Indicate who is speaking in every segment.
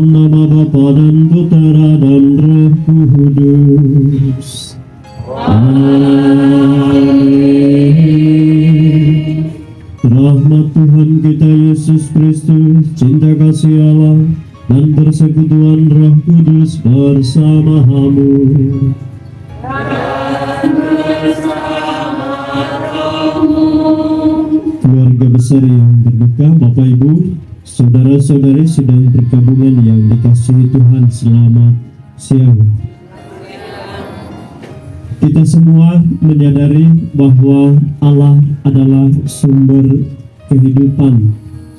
Speaker 1: Dalam nama Bapa dan Putera dan Roh Kudus. Amin. Rahmat Tuhan kita Yesus Kristus, cinta kasih Allah, dan persekutuan Roh Kudus bersama-Mu. Keluarga besar yang berduka, Bapak Ibu, saudara-saudari sedang bergabungan yang dikasihi Tuhan, selamat siang. Kita semua menyadari bahwa Allah adalah sumber kehidupan.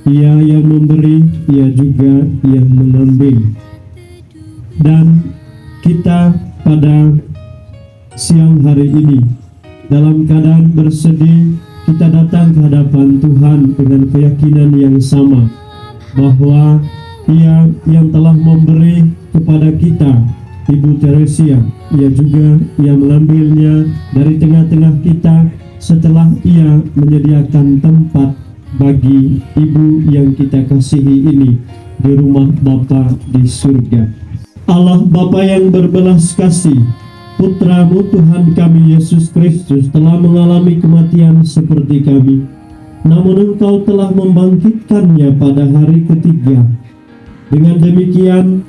Speaker 1: Ia yang memberi, Ia juga yang mengambil. Dan kita pada siang hari ini dalam keadaan bersedih, kita datang ke hadapan Tuhan dengan keyakinan yang sama bahwa Ia yang telah memberi kepada kita Ibu Teresia, Ia juga yang mengambilnya dari tengah-tengah kita setelah Ia menyediakan tempat bagi Ibu yang kita kasihi ini di rumah Bapa di surga. Allah Bapa yang berbelas kasih, Putra-Mu Tuhan kami Yesus Kristus telah mengalami kematian seperti kami, namun Engkau telah membangkitkannya pada hari ketiga. Dengan demikian,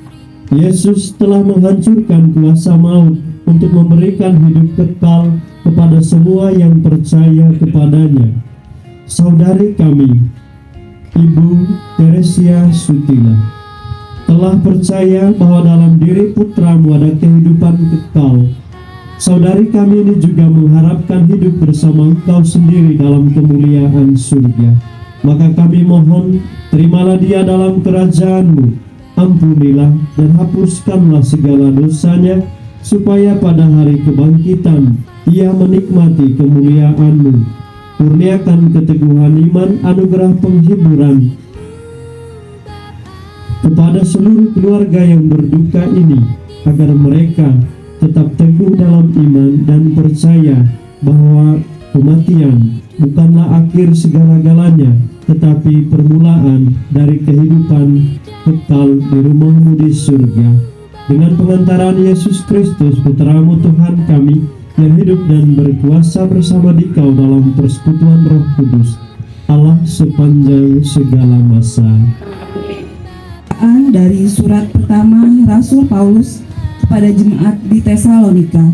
Speaker 1: Yesus telah menghancurkan kuasa maut untuk memberikan hidup kekal kepada semua yang percaya kepadanya. Saudari kami, Ibu Teresia Sutila, telah percaya bahwa dalam diri Putra-Mu ada kehidupan kekal. Saudari kami ini juga mengharapkan hidup bersama Engkau sendiri dalam kemuliaan surga. Maka kami mohon, terimalah dia dalam kerajaan-Mu, ampunilah dan hapuskanlah segala dosanya, supaya pada hari kebangkitan ia menikmati kemuliaan-Mu. Kurniakan keteguhan iman, anugerah penghiburan kepada seluruh keluarga yang berduka ini, agar mereka tetap teguh dalam iman dan percaya bahwa kematian bukanlah akhir segala-galanya, tetapi permulaan dari kehidupan kekal di rumah-Mu di surga. Dengan pengantaran Yesus Kristus, Putra-Mu Tuhan kami, yang hidup dan berkuasa bersama Dikau dalam persekutuan Roh Kudus, Allah sepanjang segala masa.
Speaker 2: Dari surat pertama Rasul Paulus kepada jemaat di Tesalonika.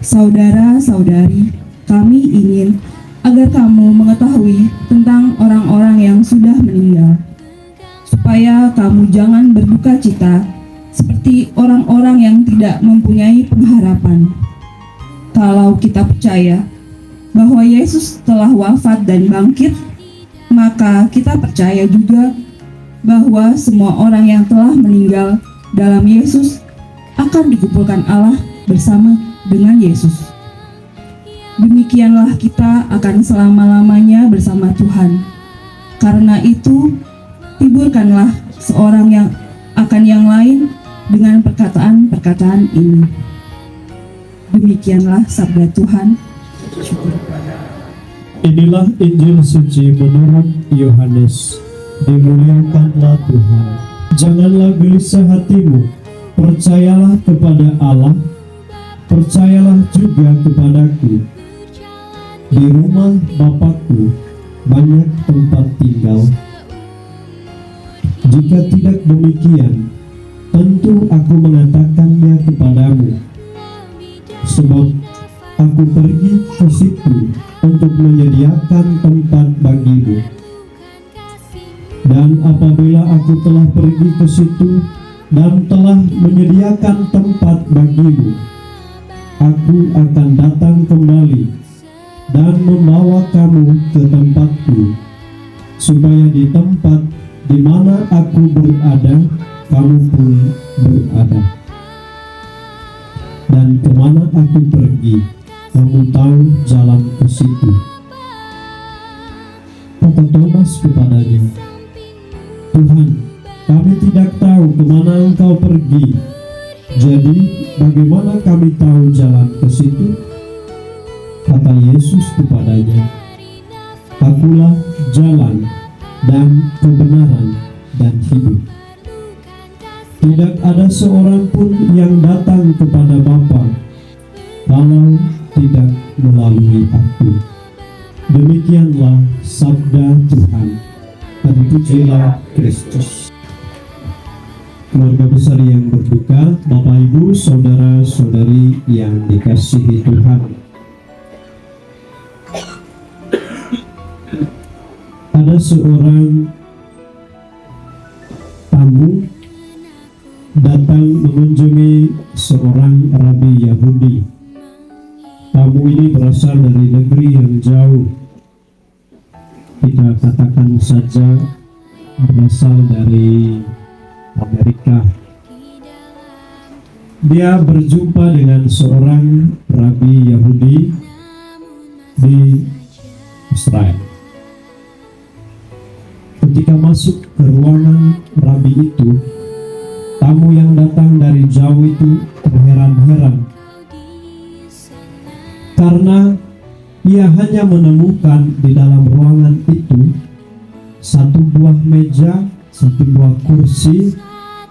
Speaker 2: Saudara-saudari, kami ingin agar kamu mengetahui tentang orang-orang yang sudah meninggal, supaya kamu jangan berduka cita seperti orang-orang yang tidak mempunyai pengharapan. Kalau kita percaya bahwa Yesus telah wafat dan bangkit, maka kita percaya juga bahwa semua orang yang telah meninggal dalam Yesus akan dikumpulkan Allah bersama dengan Yesus. Demikianlah kita akan selama-lamanya bersama Tuhan. Karena itu, hiburkanlah seorang yang akan yang lain dengan perkataan-perkataan ini. Demikianlah sabda Tuhan.
Speaker 1: Inilah Injil suci menurut Yohanes. Dimuliakanlah Tuhan. Janganlah gelisah hatimu, percayalah kepada Allah, percayalah juga kepadaku. Di rumah Bapakku banyak tempat tinggal. Jika tidak demikian, tentu aku mengatakannya kepadamu, sebab aku pergi ke situ untuk menyediakan tempat bagimu. Dan apabila aku telah pergi ke situ dan telah menyediakan tempat bagimu, aku akan datang kembali dan membawa kamu ke tempatku, supaya di tempat di mana aku berada, kamu pun berada. Dan kemana aku pergi, kamu tahu jalan ke situ. Kata Thomas kepadanya, Tuhan, kami tidak tahu kemana Engkau pergi, jadi bagaimana kami tahu jalan ke situ? Kata Yesus kepadanya, Akulah jalan dan kebenaran dan hidup. Tidak ada seorang pun yang datang kepada Bapa kalau tidak melalui aku. Demikianlah sabda Tuhan. Terpujilah Kristus. Keluarga besar yang berduka, Bapak Ibu, saudara-saudari yang dikasihi Tuhan. Ada seorang tamu datang mengunjungi seorang rabi Yahudi. Tamu ini berasal dari negeri yang jauh. Kita katakan saja berasal dari Amerika. Dia berjumpa dengan seorang rabi Yahudi di Israel. Ketika masuk ke ruangan rabi itu, tamu yang datang dari jauh itu terheran-heran karena ia hanya menemukan di dalam ruangan itu satu buah meja, satu buah kursi,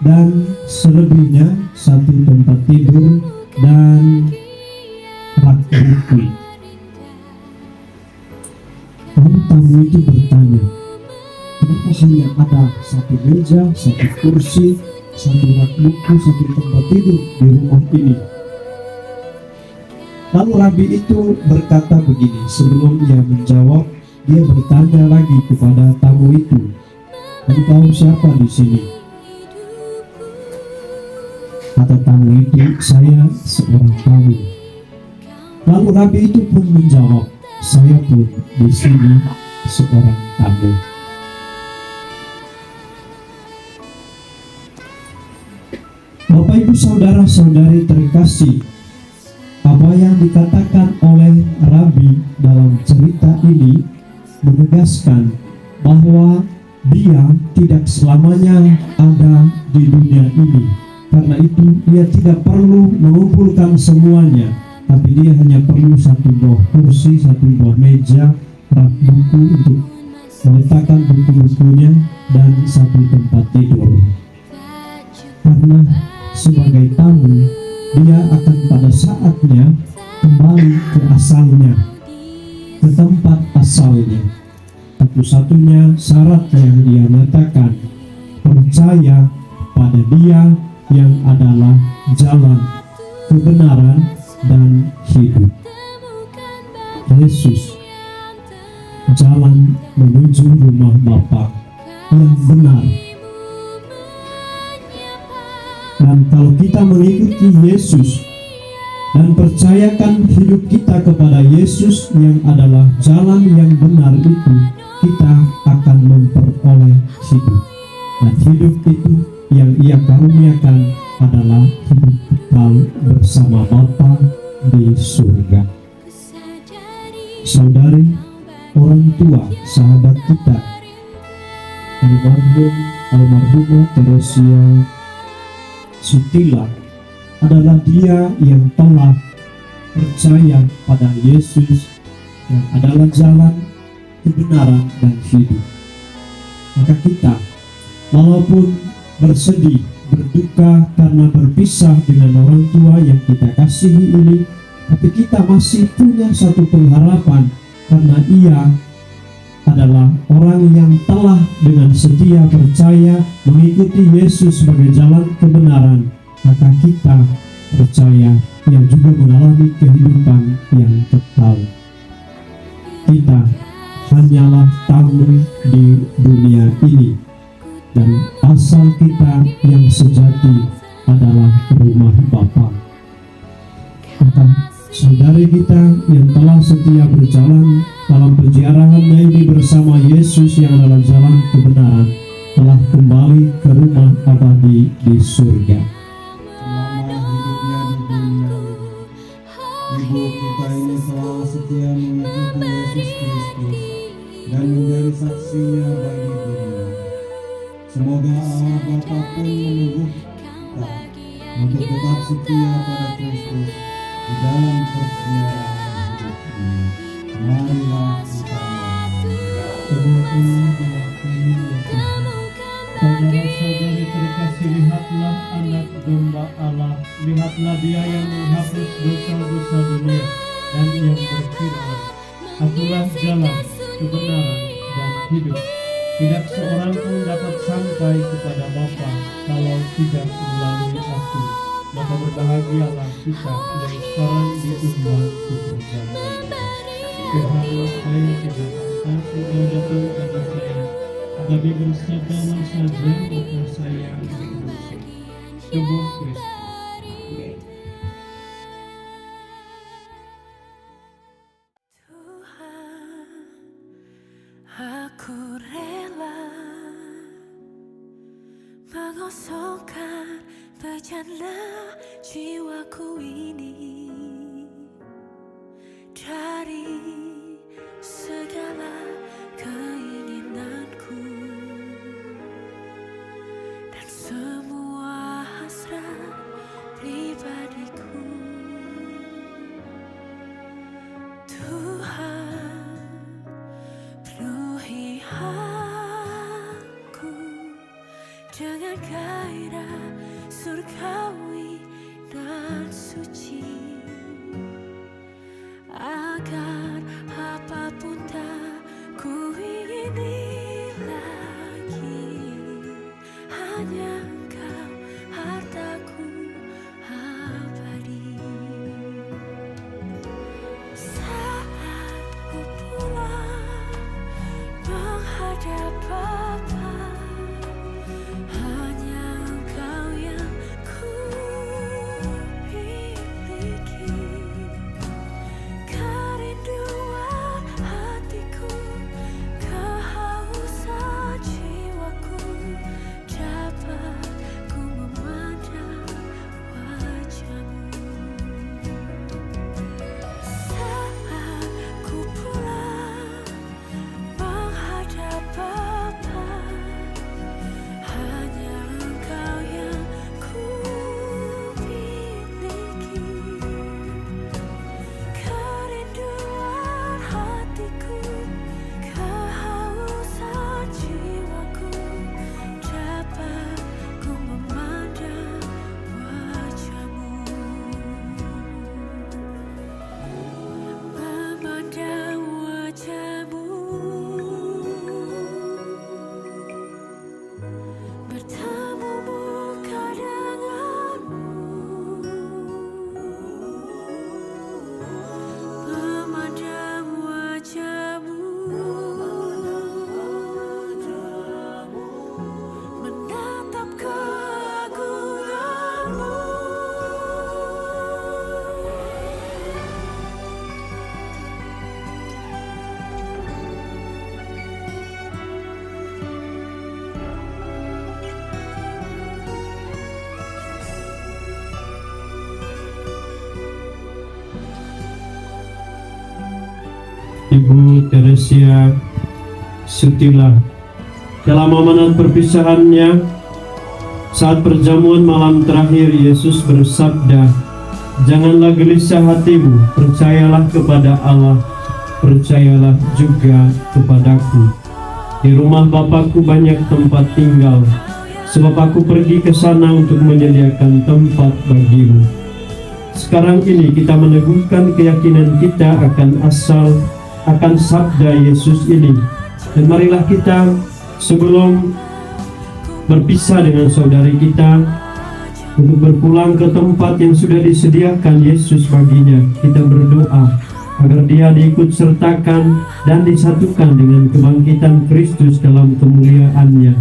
Speaker 1: dan selebihnya satu tempat tidur dan rak buku. Lalu tamu itu bertanya, kenapa hanya ada satu meja, satu kursi, satu rak buku, satu tempat tidur di rumah ini? Lalu rabi itu berkata begini, sebelum ia menjawab, dia bertanya lagi kepada tamu itu, "Kamu tahu siapa di sini?" Kata tamu itu, "Saya seorang tamu." Lalu rabi itu pun menjawab, "Saya pun di sini seorang tamu." Bapak Ibu saudara-saudari terkasih, apa yang dikatakan oleh rabi dalam cerita ini menegaskan bahwa dia tidak selamanya ada di dunia ini. Karena itu dia tidak perlu mengumpulkan semuanya, tapi dia hanya perlu satu buah kursi, satu buah meja, rak buku untuk meletakkan buku-bukunya, dan satu tempat tidur. Karena sebagai tamu, dia akan pada saatnya kembali ke asalnya, ke tempat asalnya. Satu-satunya syarat yang dia nyatakan, percaya pada Dia yang adalah jalan, kebenaran, dan hidup. Yesus, jalan menuju rumah Bapa yang benar. Dan kalau kita mengikuti Yesus dan percayakan hidup kita kepada Yesus yang adalah jalan yang benar itu, kita akan memperoleh hidup. Dan hidup itu yang Ia karuniakan adalah hidup kekal bersama Bapa di surga. Saudari, orang tua, sahabat kita, almarhumah Teresia Sutila adalah dia yang telah percaya pada Yesus yang adalah jalan, kebenaran, dan hidup. Maka kita, walaupun bersedih, berduka karena berpisah dengan orang tua yang kita kasihi ini, tapi kita masih punya satu pengharapan karena ia adalah orang yang telah dengan setia percaya mengikuti Yesus sebagai jalan kebenaran. Maka kita percaya ia juga mengalami kehidupan yang kekal. Kita hanyalah tamu di dunia ini, dan asal kita yang sejati adalah rumah Bapa. Maka saudari kita yang telah setia berjalan dalam penziarahannya ini bersama Yesus yang adalah jalan kebenaran, telah kembali ke rumah abadi di surga.
Speaker 3: Selama hidupnya di dunia ini, ibu kita ini telah setia mengikuti Yesus Kristus dan menjadi saksinya bagi dunia. Semoga Allah Bapa pun menunggu kita untuk tetap setia pada Kristus di dalam perjalanan hidup ini. Marilah kita
Speaker 1: Karena saudara terkasih, lihatlah anak domba Allah, lihatlah dia yang menghapus dosa-dosa dunia. Dan yang berfirman, akulah jalan, kebenaran, dan hidup. Tidak seorang pun dapat sampai kepada Bapa kalau tidak melalui aku. Maka berbahagialah kita yang sekarang diundang ke perjamuan. Tuhan, saya tidak akan sudah datang kepada saya, tapi bersabdalah saja maka saya akan sembuh. Tubuh Kristus.
Speaker 4: Aku rela mengosongkan bejana jiwaku ini dari segala keinginanku dan semua hasrat pribadiku. Tuhan, penuhi aku dengan gairah surgawi dan suci, agar apapun tak ku ingini lagi, hanya Engkau hartaku abadi. Saat ku pulang menghadap Bapa, hanya Engkau yang ku miliki. Kerinduan hatiku, kehausan jiwaku, dapat ku memandang wajah-Mu. Saat ku pulang menghadap Bapa, hanya Engkau yang ku miliki. Kerinduan hatiku, kehausan jiwaku, dapat ku memandang wajah-Mu. Memandang wajah-Mu, bertemu muka denganmu. Memandang wajah-Mu, menatap keagungan-Mu.
Speaker 1: Ibu Teresia Sutila. Dalam amanat perpisahannya, saat perjamuan malam terakhir, Yesus bersabda, "Janganlah gelisah hatimu, percayalah kepada Allah, percayalah juga kepadaku. Di rumah Bapakku banyak tempat tinggal, sebab aku pergi ke sana untuk menyediakan tempat bagimu." Sekarang ini kita meneguhkan keyakinan kita akan sabda Yesus ini. Dan marilah kita sebelum berpisah dengan saudari kita untuk berpulang ke tempat yang sudah disediakan Yesus baginya, kita berdoa agar dia diikut sertakan dan disatukan dengan kebangkitan Kristus dalam kemuliaannya.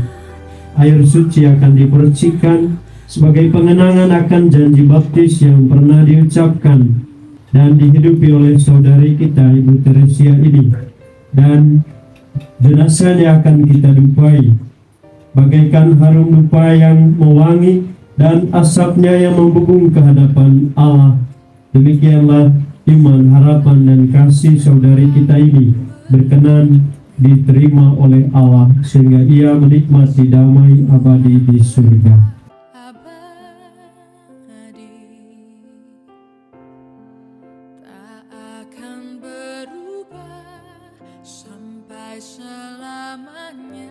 Speaker 1: Air suci akan dipercikan sebagai pengenangan akan janji baptis yang pernah diucapkan dan dihidupi oleh saudari kita Ibu Teresia ini, dan jenazahnya akan kita dupai bagaikan harum dupa yang mewangi dan asapnya yang membubung ke hadapan Allah. Demikianlah iman, harapan, dan kasih saudari kita ini berkenan diterima oleh Allah, sehingga ia menikmati damai abadi di surga.
Speaker 4: Selamanya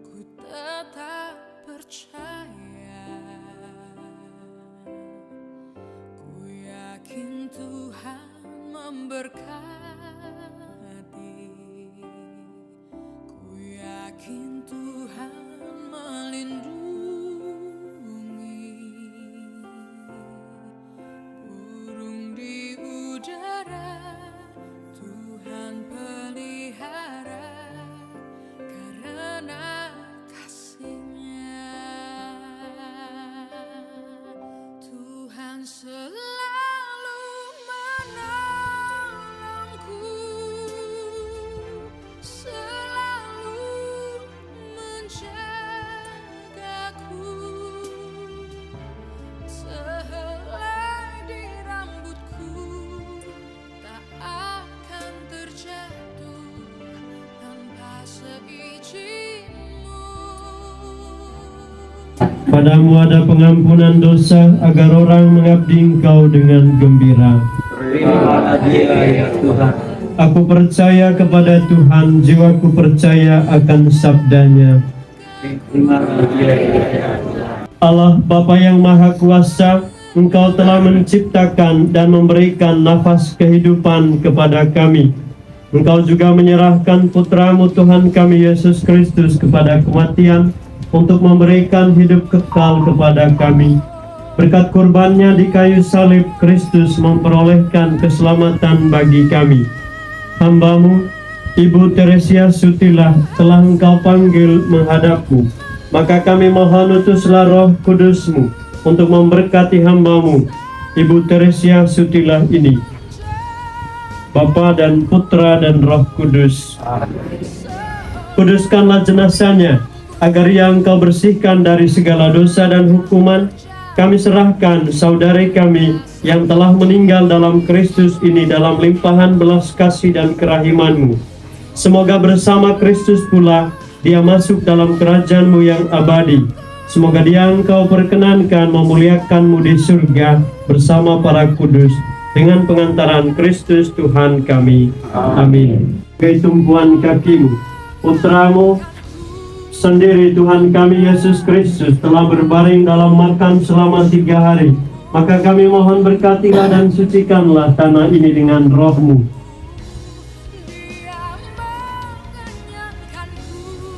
Speaker 4: ku tetap memberkati. Ku yakin Tuhan melindungi burung di udara. Tuhan pelihara karena kasih-Nya. Tuhan selalu menolongku, selalu menjagaku. Sehelai di rambutku tak akan terjatuh tanpa seizin-Mu.
Speaker 1: Padamu ada pengampunan dosa, agar orang mengabdi Engkau dengan gembira.
Speaker 5: Terimalah dia ya Tuhan.
Speaker 1: Aku percaya kepada Tuhan, jiwaku percaya akan sabdanya.
Speaker 5: Terimalah dia ya Tuhan.
Speaker 1: Allah Bapa yang Maha Kuasa, Engkau telah menciptakan dan memberikan nafas kehidupan kepada kami. Engkau juga menyerahkan Putra-Mu Tuhan kami Yesus Kristus kepada kematian untuk memberikan hidup kekal kepada kami. Berkat kurbannya di kayu salib, Kristus memperolehkan keselamatan bagi kami. Hamba-Mu, Ibu Teresia Sutilah, telah Engkau panggil menghadap-Mu. Maka kami mohon utuslah Roh Kudus-Mu untuk memberkati hamba-Mu, Ibu Teresia Sutilah ini. Bapa dan Putra dan Roh Kudus. Kuduskanlah jenazahnya, agar ia Engkau bersihkan dari segala dosa dan hukuman. Kami serahkan saudari kami yang telah meninggal dalam Kristus ini dalam limpahan belas kasih dan kerahiman-Mu. Semoga bersama Kristus pula dia masuk dalam kerajaan-Mu yang abadi. Semoga dia Engkau perkenankan memuliakan-Mu di surga bersama para kudus dengan pengantaran Kristus Tuhan kami. Amin. Sebagai tumpuan kaki-Mu, Putra-Mu sendiri Tuhan kami Yesus Kristus telah berbaring dalam makam selama 3 hari. Maka kami mohon berkatilah dan sucikanlah tanah ini dengan Roh-Mu.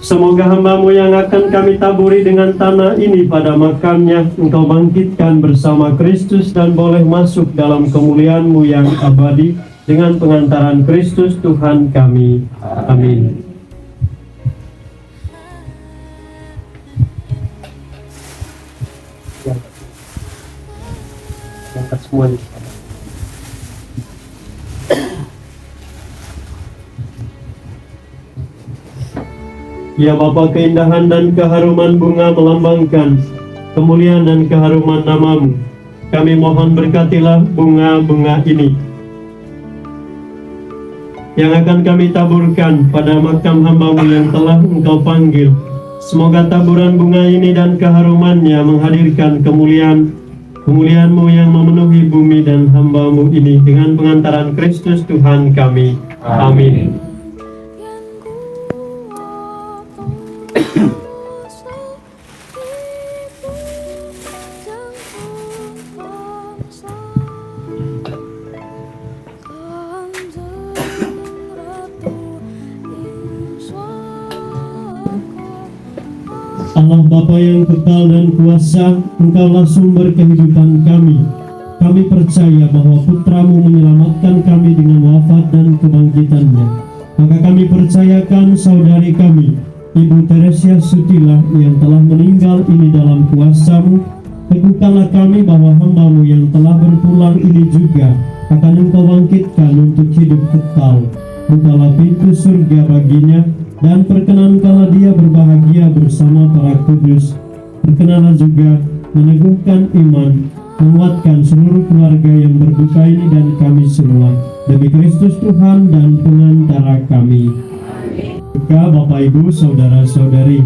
Speaker 1: Semoga hamba-Mu yang akan kami taburi dengan tanah ini pada makamnya, Engkau bangkitkan bersama Kristus dan boleh masuk dalam kemuliaan-Mu yang abadi dengan pengantaran Kristus Tuhan kami. Amin. Angkat semuanya. Ya Bapa, keindahan dan keharuman bunga melambangkan kemuliaan dan keharuman nama-Mu. Kami mohon berkatilah bunga-bunga ini yang akan kami taburkan pada makam hamba-Mu yang telah Engkau panggil. Semoga taburan bunga ini dan keharumannya menghadirkan kemuliaan-Mu yang memenuhi bumi dan hamba-Mu ini dengan pengantaran Kristus Tuhan kami. Amin. Allah Bapa yang kekal dan kuasa, Engkaulah sumber kehidupan kami. Kami percaya bahwa Putra-Mu menyelamatkan kami dengan wafat dan kebangkitannya. Maka kami percayakan saudari kami, Ibu Teresia Sutilah yang telah meninggal ini dalam kuasa-Mu. Teguhkanlah kami bahwa hamba-Mu yang telah berpulang ini juga akan Engkau bangkitkan untuk hidup kekal. Bukalah pintu surga baginya, dan perkenankanlah dia berbahagia bersama para kudus. Perkenanlah juga meneguhkan iman, menguatkan seluruh keluarga yang berduka ini dan kami semua, demi Kristus Tuhan dan pengantara kami. Juga Bapak Ibu, Saudara-saudari,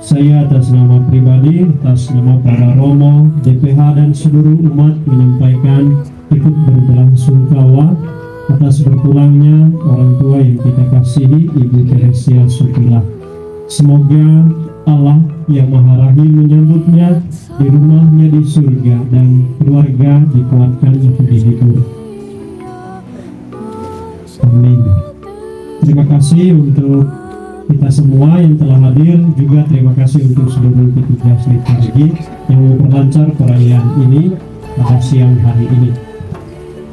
Speaker 1: saya atas nama pribadi, atas nama para romo, DPH dan seluruh umat menyampaikan ikut berbelasungkawa atas berpulangnya orang tua yang kita kasihi, Ibu Teresia Sutilah. Semoga Allah yang Maha Rahim menyambutnya di rumahnya di surga dan keluarga dikuatkan untuk dihibur. Amin. Terima kasih untuk kita semua yang telah hadir, juga terima kasih untuk seluruh petugas liturgi yang memperlancar perayaan ini pada siang hari ini.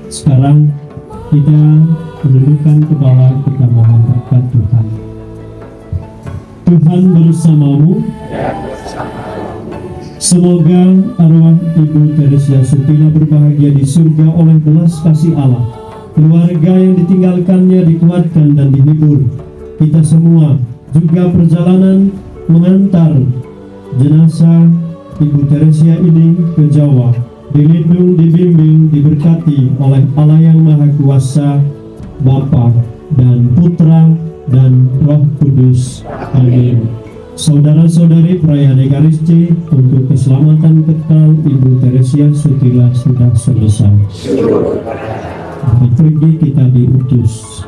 Speaker 1: Sekarang kita menundukkan kepala, kita mohon berkat Tuhan. Tuhan bersamamu. Semoga arwah Ibu Teresia Sutila berbahagia di surga oleh belas kasih Allah. Keluarga yang ditinggalkannya dikuatkan dan dihibur. Kita semua juga perjalanan mengantar jenazah Ibu Teresia ini ke Jawa, dilindung, dibimbing, diberkati oleh Allah yang Maha Kuasa, Bapa dan Putra dan Roh Kudus. Amin. Saudara-saudari, perayaan Ekaristi untuk keselamatan kekal Ibu Teresia Sutila sudah selesai. Liturgi kita diutus.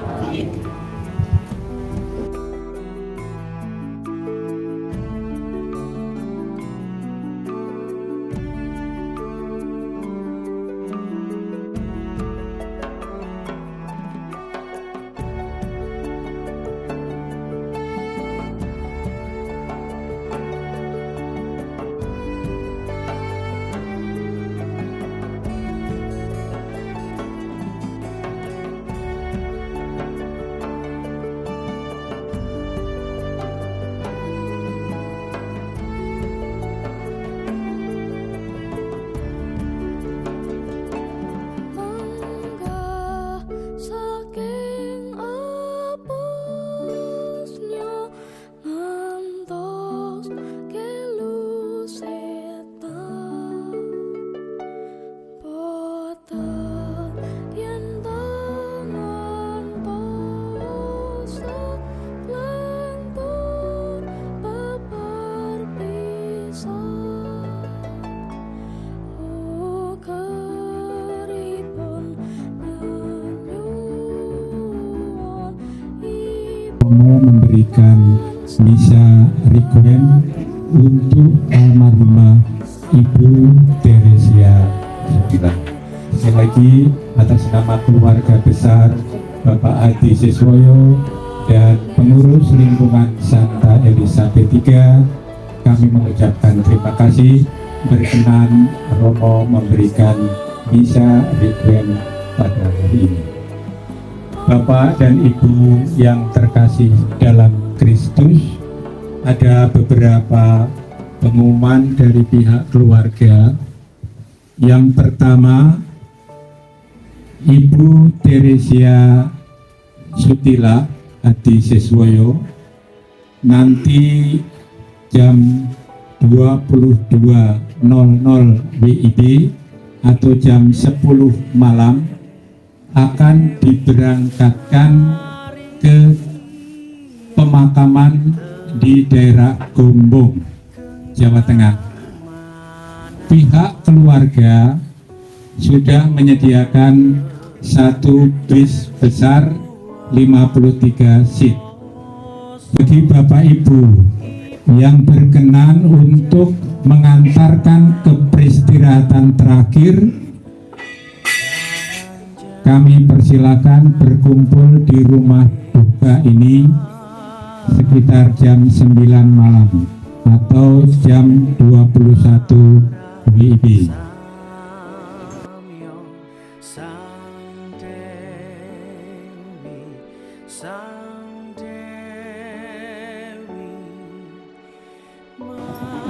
Speaker 4: Menggah saking apusnya ngantos kelu setan boten yen tangan poso lengkung babar pisan keripun nyuwun
Speaker 3: Romo memberikan misa requiem untuk almarhumah Ibu Teresia Sutila. Sekali lagi atas nama keluarga besar Bapak Adi Siswoyo dan pengurus lingkungan Santa Elizabeth III, kami mengucapkan terima kasih berkenan Romo memberikan misa requiem pada hari ini. Bapak dan Ibu yang terkasih dalam Kristus, ada beberapa pengumuman dari pihak keluarga. Yang pertama, Ibu Teresia Sutila Adi Siswoyo nanti jam 22.00 WIB atau jam 10 malam akan diberangkatkan ke pemakaman di daerah Gombong, Jawa Tengah. Pihak keluarga sudah menyediakan satu bis besar 53 seat. Bagi Bapak Ibu yang berkenan untuk mengantarkan ke peristirahatan terakhir, kami persilakan berkumpul di rumah duka ini sekitar jam 9 malam atau jam 21 WIB.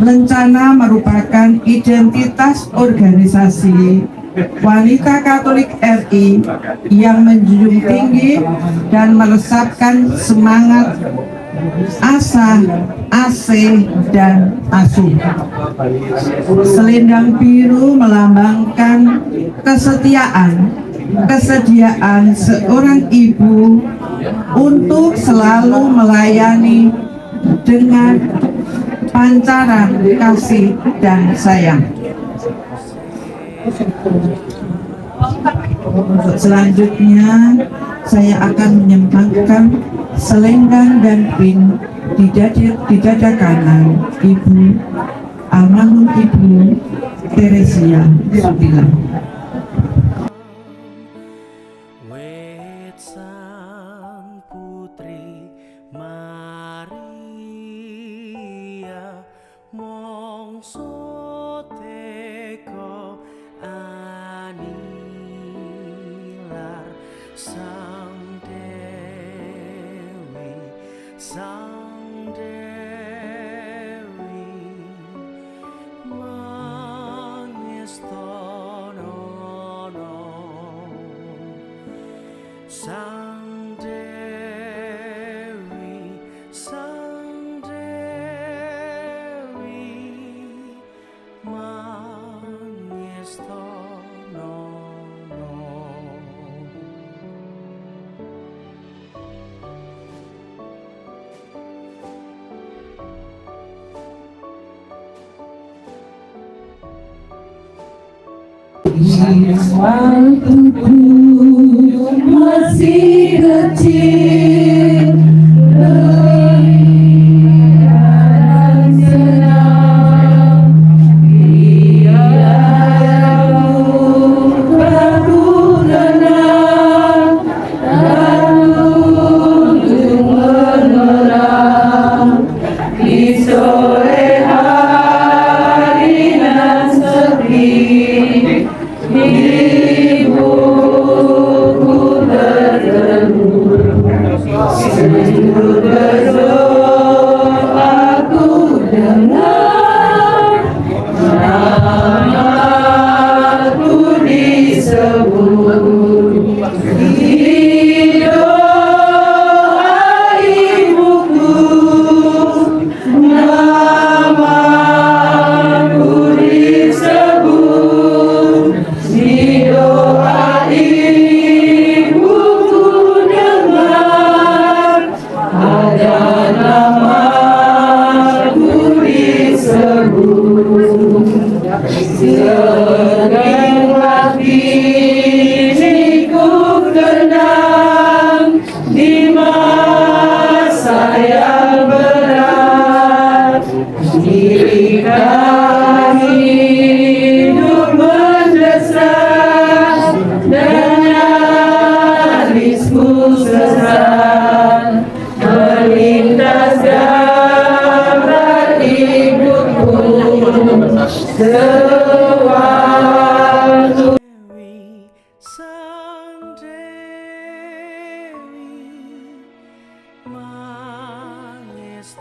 Speaker 6: Lencana merupakan identitas organisasi wanita Katolik RI yang menjunjung tinggi dan meresapkan semangat asa, asih, dan asuh. Selendang biru melambangkan kesediaan seorang ibu untuk selalu melayani dengan pancaran kasih dan sayang. Untuk selanjutnya, saya akan menyembahkan selendang dan pin di dada kanan Ibu almarhum Ibu Teresia Sutila.
Speaker 2: Waktuku masih kecil, dan senang, biarlah aku tenang, dan untuk menerang di sore hari nan sepi. Ibuku berteduh, sambil berdoa aku dengar namaku disebut di doa ibuku, namaku disebut di doa ibuku, dengar ada namaku disebut. Sering hatiku tenang di masa yang berat, ketika hidup mendesak dan nyarisku sesat, melintas gambar ibuku sewaktu.
Speaker 7: Sang Dewi Manis